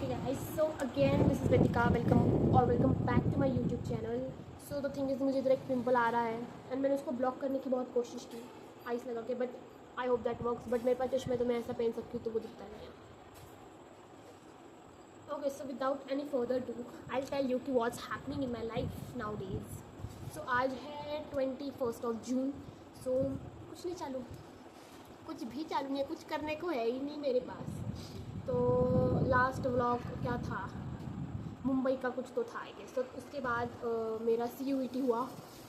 Okay guys, so again this is Ritika, welcome back to my YouTube channel. So the thing is मुझे इधर एक pimple आ रहा है and मैंने उसको ब्लॉक करने की बहुत कोशिश की आइस लगा के, but I hope that works. But मेरे पास चश्मे तो मैं ऐसा पहन सकती हूँ तो वो दिखता नहीं है. Okay, so without any further ado, I'll tell you कि what's happening in my life nowadays. So आज है 21st of June. So कुछ नहीं चालू, कुछ भी चालू नहीं है, कुछ करने को है ही नहीं मेरे पास. तो लास्ट व्लॉग क्या था, मुंबई का कुछ तो था आई गेस. तो उसके बाद मेरा CUET हुआ.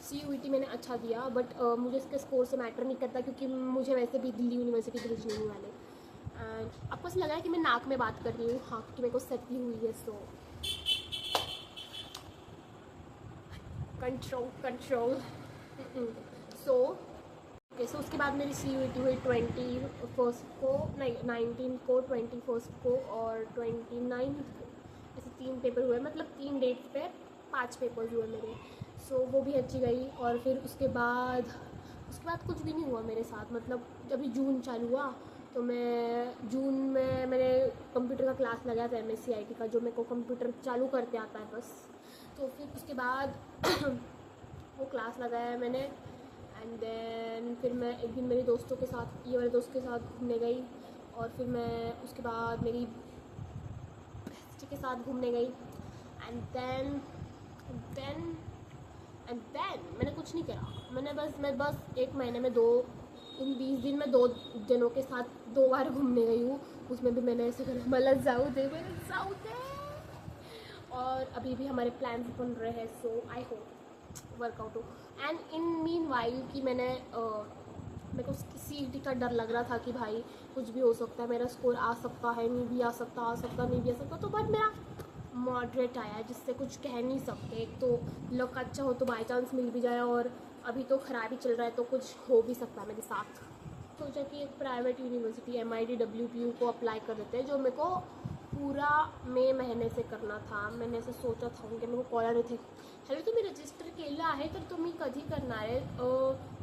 CUET मैंने अच्छा दिया, बट मुझे इसके स्कोर से मैटर नहीं करता क्योंकि मुझे वैसे भी दिल्ली यूनिवर्सिटी भेजने नहीं वाले. एंड आपको ऐसा लगा है कि मैं नाक में बात कर रही हूँ, हाँ, क्योंकि मेरे को सर्दी हुई है. So control. सो ओके, सो उसके बाद मेरी CUET हुई 21st को, नहीं 19 को, 21st को और 29th को. ऐसे 3 पेपर हुए, मतलब 3 डेट्स पे 5 पेपर्स हुए मेरे. सो वो भी अच्छी गई. और फिर उसके बाद कुछ भी नहीं हुआ मेरे साथ. मतलब जब भी जून चालू हुआ तो मैं जून में मैंने कंप्यूटर का क्लास लगाया था MSc IT का, जो मेरे को कंप्यूटर चालू करते आता है बस. तो फिर उसके बाद वो क्लास लगाया मैंने. एंड देन फिर मैं एक दिन मेरे दोस्तों के साथ, ये वाले दोस्त के साथ घूमने गई. और फिर मैं उसके बाद मेरी बेस्टी के साथ घूमने गई. एंड देन मैंने कुछ नहीं करा. मैं बस एक महीने में इन 20 दिन में 2 जनों के साथ 2 बार घूमने गई हूँ. उसमें भी मैंने ऐसे करा, मतलब जाऊ दे. और अभी भी हमारे प्लान्स बन रहे हैं. सो आई होप वर्कआउट हो. एंड इन मीन वाइल कि मेरे को CET का डर लग रहा था कि भाई कुछ भी हो सकता है, मेरा स्कोर आ सकता है, नहीं भी आ सकता, नहीं भी आ सकता. तो बट मेरा मॉडरेट आया, जिससे कुछ कह नहीं सकते. एक तो लक अच्छा हो तो बाई चांस मिल भी जाए, और अभी तो ख़राब ही चल रहा है तो कुछ हो भी सकता है मेरे साथ. सोचा कि एक प्राइवेट यूनिवर्सिटी MIT WPU को अप्लाई कर देते हैं, जो मेरे को पूरा मई महीने से करना था. मैंने ऐसे सोचा था कि मेरे को कॉलर थे, हॅलो तुम्ही रजिस्टर केलं आहे तर तुम्ही कधी करणार आहे,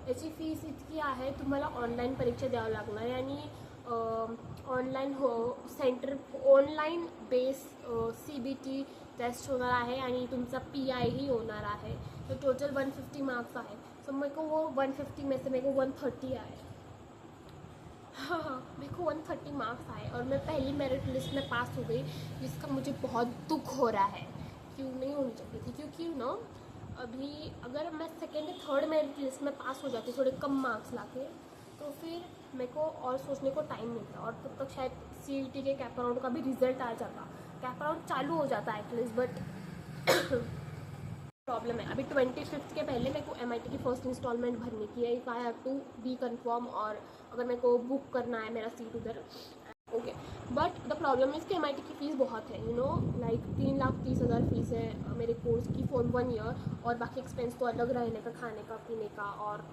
याची फीस इतकी आहे, तुम्हाला ऑनलाईन परीक्षा द्यावं लागणार आहे आणि online online base CBT test होणार आहे आणि तुमचा PI ही होणार आहे. तो टोटल 150 मार्क्स आहे. सो मेरे को वो 150 में से मेरे को 130 आए. हाँ, मेरे को 130 मार्क्स आए और मैं पहली मेरिट लिस्ट में पास हो गई, जिसका मुझे बहुत दुख हो रहा है. क्यों नहीं होनी चाहिए थी, क्योंकि अभी अगर मैं सेकेंड या थर्ड मेरिट लिस्ट में पास हो जाती थोड़े कम मार्क्स लाके, तो फिर मेरे को और सोचने को टाइम मिलता और तब तक शायद CET के कैप राउंड का भी रिजल्ट आ जाता. कैप राउंड चालू हो जाता है एटलीस्ट. बट प्रॉब्लम है, अभी 25th के पहले मेरे को MIT की फर्स्ट इंस्टॉलमेंट भरने की है. If I have to be confirm, और अगर मेरे को बुक करना है मेरा सीट उधर. Okay, but the problem is कि MIT की फ़ीस बहुत है, लाइक 3,30,000 फीस है मेरे कोर्स की फॉर 1 ईयर. और बाकी एक्सपेंस तो अलग, रहने का, खाने का, पीने का और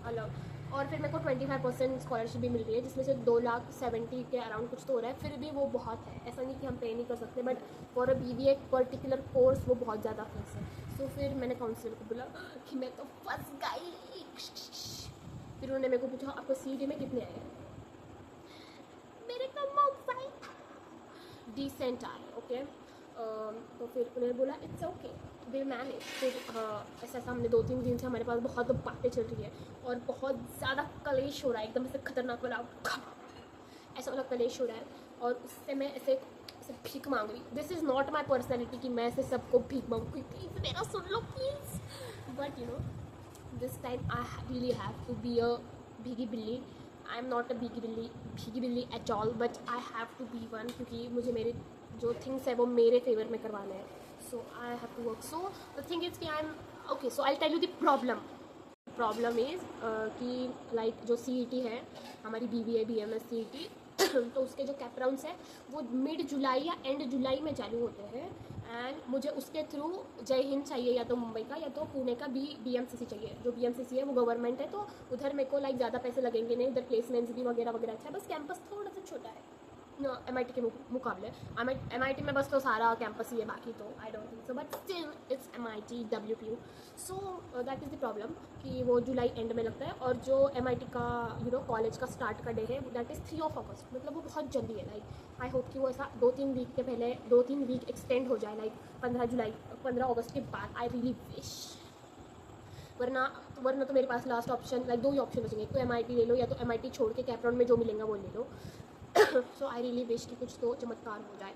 अलग. और फिर मेरे को 25% स्कॉलरशिप भी मिल रही है, जिसमें से 2,70,000 के अराउंड कुछ तो हो रहा है. फिर भी वो बहुत है, ऐसा नहीं कि हम पे नहीं कर सकते, but for a BBA particular course वो बहुत ज़्यादा फीस है. सो फिर मैंने काउंसलर को बोला कि मैं तो फंस गई. फिर उन्होंने मेरे को पूछा आपको CET में कितने आए. मेरे को मार्क्स आए, डिसेंट आए. ओके, तो फिर उन्होंने बोला इट्स ओके, विल मैनेज. फिर ऐसा हमने 2-3 दिन से हमारे पास बहुत बातें चल रही है और बहुत ज़्यादा कलेश हो रहा है, एकदम से खतरनाक वाला ऐसा वाला कलेश हो रहा है. और उससे मैं ऐसे भीख मांग रही. This is not my personality कि मैं ऐसे सबको भीख मांगू. प्लीज़ मेरा सुन लो please. But this time I really have to be a भीगी बिल्ली. आई एम नॉट अ भीगी बिल्ली at all, but I have to be one, क्योंकि मुझे मेरे जो थिंग्स है वो मेरे फेवर में करवाना है. So I have to work. So the thing is कि I am okay. So I tell you the problem is कि लाइक जो CET है हमारी BBA BMS CET तो उसके जो कैप राउंड्स हैं वो मिड जुलाई या एंड जुलाई में चालू होते हैं. एंड मुझे उसके थ्रू जय हिंद चाहिए, या तो मुंबई का या तो पुणे का BMCC चाहिए. जो BMCC है वो गवर्नमेंट है, तो उधर मेरे को लाइक ज़्यादा पैसे लगेंगे नहीं. उधर प्लेसमेंट्स भी वगैरह अच्छा है, बस कैंपस थोड़ा सा छोटा है. MIT के मुकाबले। MIT में बस तो सारा कैंपस ही है, बाकी तो I don't think so, but still it's MIT WPU। So that is the problem कि वो जुलाई एंड में लगता है, और जो MIT का कॉलेज का स्टार्ट का डे है दैट इज़ 3 अगस्त, मतलब वो बहुत जल्दी है। लाइक आई होप कि वो ऐसा 2-3 वीक के पहले 2-3 वीक एक्सटेंड हो जाए, लाइक 15 अगस्त के बाद। आई रियली विश, वरना तो मेरे पास लास्ट ऑप्शन लाइक 2 ही ऑप्शन बचेंगे, एक तो MIT ले लो, या तो MIT छोड़ के कैप राउंड में जो मिलेगा वो ले लो। सो आई रियली विश कि कुछ तो चमत्कार हो जाए।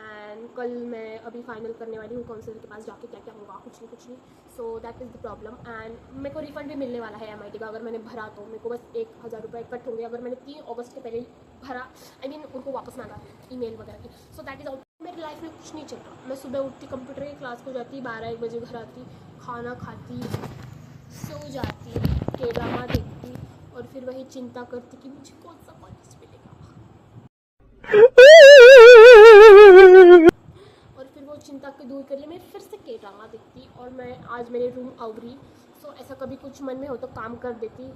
एंड कल मैं अभी फाइनल करने वाली हूँ काउंसलर के पास जाके, क्या क्या होगा, कुछ नहीं। So that is the problem. And मेरे को रिफंड भी मिलने वाला है MIT का, अगर मैंने भरा तो मेरे को बस 1000 रुपये कट होंगे, अगर मैंने 3 अगस्त के पहले भरा, आई मीन उनको वापस मांगा ईमेल वगैरह की। सो दैट इज़ मेरी लाइफ में कुछ नहीं चल रहा। मैं सुबह उठती, कंप्यूटर की क्लास को जाती, 12-1 बजे घर आती, खाना खाती, सो जाती, के ड्रामा देखती, और फिर वही चिंता करती कि मुझे कौन सा कॉलेज मिलेगा, और फिर वो चिंता को दूर कर लिए मैं फिर से के ड्रामा देखती, और मैं आज मेरे रूम आवरी। सो ऐसा कभी कुछ मन में हो तो काम कर देती,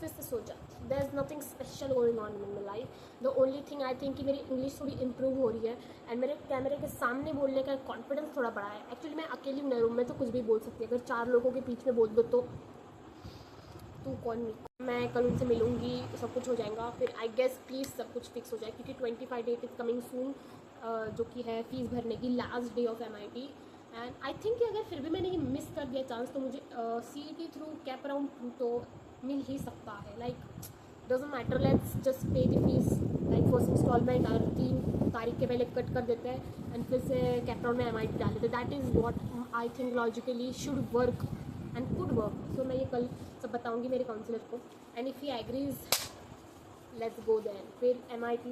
फिर से सो जाती। There is nothing special going on in my life. The only thing I think कि मेरी इंग्लिश थोड़ी इंप्रूव हो रही है, एंड मेरे कैमरे के सामने बोलने का कॉन्फिडेंस थोड़ा बढ़ा है। एक्चुअली मैं अकेली हूँ रूम में, तो कुछ भी बोल सकती है। अगर 4 लोगों के बीच में बोल दो तो तू कौन नहीं। मैं कल उनसे मिलूँगी, सब कुछ हो जाएगा, फिर आई गेस प्लीज़ सब कुछ फिक्स हो जाए, क्योंकि 25 डेट इज़ कमिंग सून, जो कि है फीस भरने की last day of MIT। And I think कि अगर फिर भी मैंने ये मिस कर दिया चांस, तो मुझे CET थ्रू कैप राउंड 2 तो मिल ही सकता है। Like doesn't matter, let's just pay the fees, like first instalment और 3 तारीख के पहले कट कर देते हैं, एंड फिर से कैप राउंड में MIT डाल देते हैं। That is what I think logically should work and could work. So मैं ये कल सब बताऊंगी मेरे काउंसलर को, and if he agrees let's go then. फिर MIT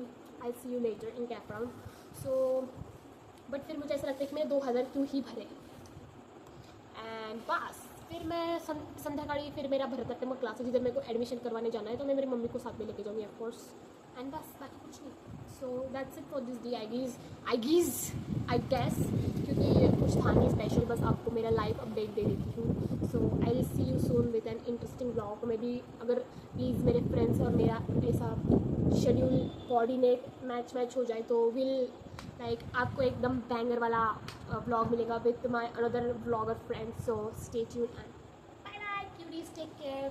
I see you later in cap round. So but फिर मुझे ऐसा लगता है कि मैंने 2000 क्यों ही भरे, एंड बस फिर मैं संध्याकाळी फिर मेरा भरतनाट्यम क्लासेस जिधर मेरे को एडमिशन करवाने जाना है, तो मैं मेरी मम्मी को साथ में लेके जाऊँगी ऑफकोर्स, एंड बस बाकी कुछ नहीं। So that's it for this day. I guess क्योंकि कुछ था नहीं स्पेशल, बस आपको मेरा लाइव अपडेट दे देती हूँ। So I will see you soon with an interesting blog. में भी अगर प्लीज़ मेरे फ्रेंड्स और मेरा ऐसा शेड्यूल कोऑर्डिनेट मैच हो जाए, तो विल लाइक आपको एकदम बैंगर वाला ब्लॉग मिलेगा with my another blogger friends. So stay tuned and bye bye cuties, take care.